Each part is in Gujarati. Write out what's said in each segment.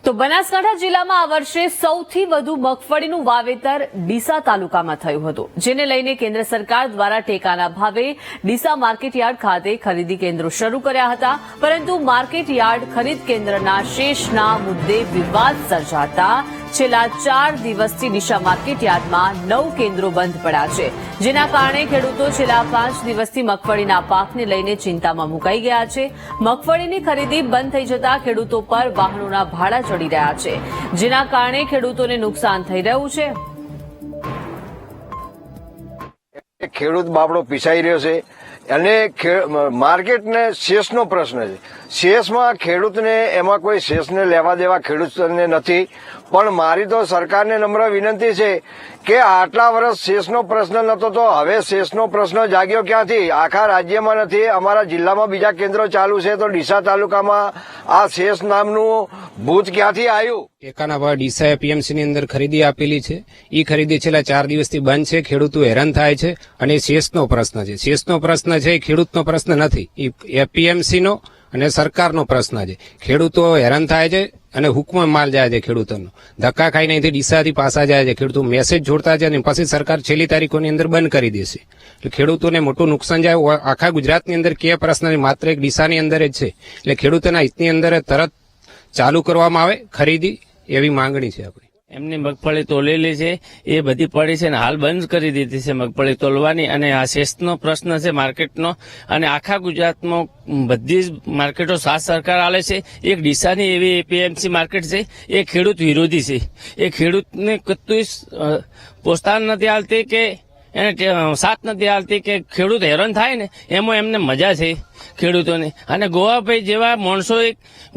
તો બનાસકાંઠા જિલ્લામાં આ વર્ષે સૌથી વધુ મગફળીનું વાવેતર ડીસા તાલુકામાં થયું હતું, જેને લઈને કેન્દ્ર સરકાર દ્વારા ટેકાના ભાવે ડીસા માર્કેટયાર્ડ ખાતે ખરીદી કેન્દ્રો શરૂ કર્યા હતા, પરંતુ માર્કેટયાર્ડ ખરીદ કેન્દ્રના શેષના મુદ્દે વિવાદ સર્જાતા છેલ્લા 4 દિવસથી ડીસા માર્કેટયાર્ડમાં 9 કેન્દ્રો બંધ પડ્યા છે, જેના કારણે ખેડૂતો છેલ્લા 5 દિવસથી મગફળીના પાકને લઈને ચિંતામાં મુકાઈ ગયા છે। મગફળીની ખરીદી બંધ થઈ જતા ખેડૂતો પર વાહનોના ભાડા ચડી રહ્યા છે, જેના કારણે ખેડૂતોને નુકસાન થઈ રહ્યું છે। ખેડૂત બાપડો પીસાઈ રહ્યો છે અને માર્કેટને શેષનો પ્રશ્ન છે। શેષમાં ખેડૂતને એમાં કોઈ શેષને લેવા દેવા ખેડૂતને નથી, પણ મારી તો સરકારને નમ્ર વિનંતી છે કે આટલા વર્ષ શેષનો પ્રશ્ન નતો તો હવે શેષનો પ્રશ્ન જાગ્યો ક્યાંથી? આખા રાજ્યમાં નથી, અમારા જિલ્લામાં બીજા કેન્દ્રો ચાલુ છે, તો ડીસા તાલુકામાં આ શેષ નામનું ભૂત ક્યાંથી આવ્યું? ટેકાના ભાવ ડીસા એપીએમસી ની અંદર ખરીદી આપેલી છે, એ ખરીદી છેલ્લા 4 દિવસથી બંધ છે। ખેડૂતો હેરાન થાય છે અને શેષનો પ્રશ્ન છે। શેષનો પ્રશ્ન છે એ ખેડૂતનો પ્રશ્ન નથી, એ એપીએમસી નો અને સરકારનો પ્રશ્ન છે। ખેડૂતો હેરાન થાય છે અને હુકમાં માલ જાય છે, ખેડૂતોનો ધક્કા ખાઈને અહીંથી ડીસાથી પાછા જાય છે, ખેડૂતો મેસેજ જોડતા છે અને પછી સરકાર છેલ્લી તારીખોની અંદર બંધ કરી દેશે, એટલે ખેડૂતોને મોટું નુકસાન જાય। આખા ગુજરાતની અંદર કે પ્રશ્ન માત્ર એક ડીસાની અંદર જ છે, એટલે ખેડૂતોના હિતની અંદર તરત ચાલુ કરવામાં આવે ખરીદી, એવી માંગણી છે આપણી। એમની મગફળી તોલેલી છે એ બધી પડી છે ને હાલ બંધ કરી દીધી છે મગફળી તોલવાની, અને આ શેષનો પ્રશ્ન છે માર્કેટનો, અને આખા ગુજરાતમાં બધી જ માર્કેટો સાથ સરકાર આલે છે। એક ડીસાની એવી એપીએમસી માર્કેટ છે એ ખેડૂત વિરોધી છે, એ ખેડૂતને કતું પ્રોત્સાહન નથી આલતી કે એને સાથ નથી આલતી કે ખેડૂત હેરાન થાય ને એમાં એમને મજા છે ખેડૂતોને। અને ગોવાભાઈ જેવા માણસો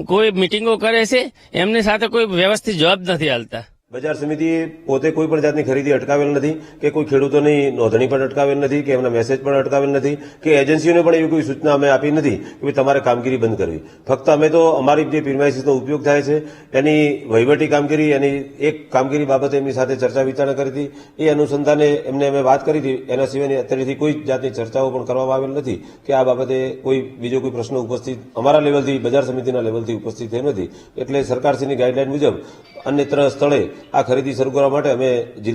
કોઈ મિટિંગો કરે છે, એમની સાથે કોઈ વ્યવસ્થિત જવાબ નથી આલતા। બજાર સમિતિએ પોતે કોઈ પણ જાતની ખરીદી અટકાવેલ નથી કે કોઈ ખેડૂતોની નોંધણી પણ અટકાવેલ નથી કે એમના મેસેજ પણ અટકાવેલ નથી કે એજન્સીઓને પણ એવી કોઈ સૂચના અમે આપી નથી કે તમારે કામગીરી બંધ કરવી। ફક્ત અમે તો અમારી જે પ્રીમાઇસીસનો ઉપયોગ થાય છે એની વહીવટી કામગીરી, એની એક કામગીરી બાબતે એમની સાથે ચર્ચા વિચારણા કરી હતી, એ અનુસંધાને એમને અમે વાત કરી હતી। એના સિવાયની અત્યારેથી કોઈ જાતની ચર્ચાઓ પણ કરવામાં આવેલ નથી કે આ બાબતે કોઈ બીજો કોઈ પ્રશ્ન ઉપસ્થિત અમારા લેવલથી, બજાર સમિતિના લેવલથી ઉપસ્થિત થયો નથી, એટલે સરકારશ્રીની ગાઈડલાઈન મુજબ અન્યત્ર સ્થળે આ ખરીદી શરૂ કરવા માટે અમે જિલ્લા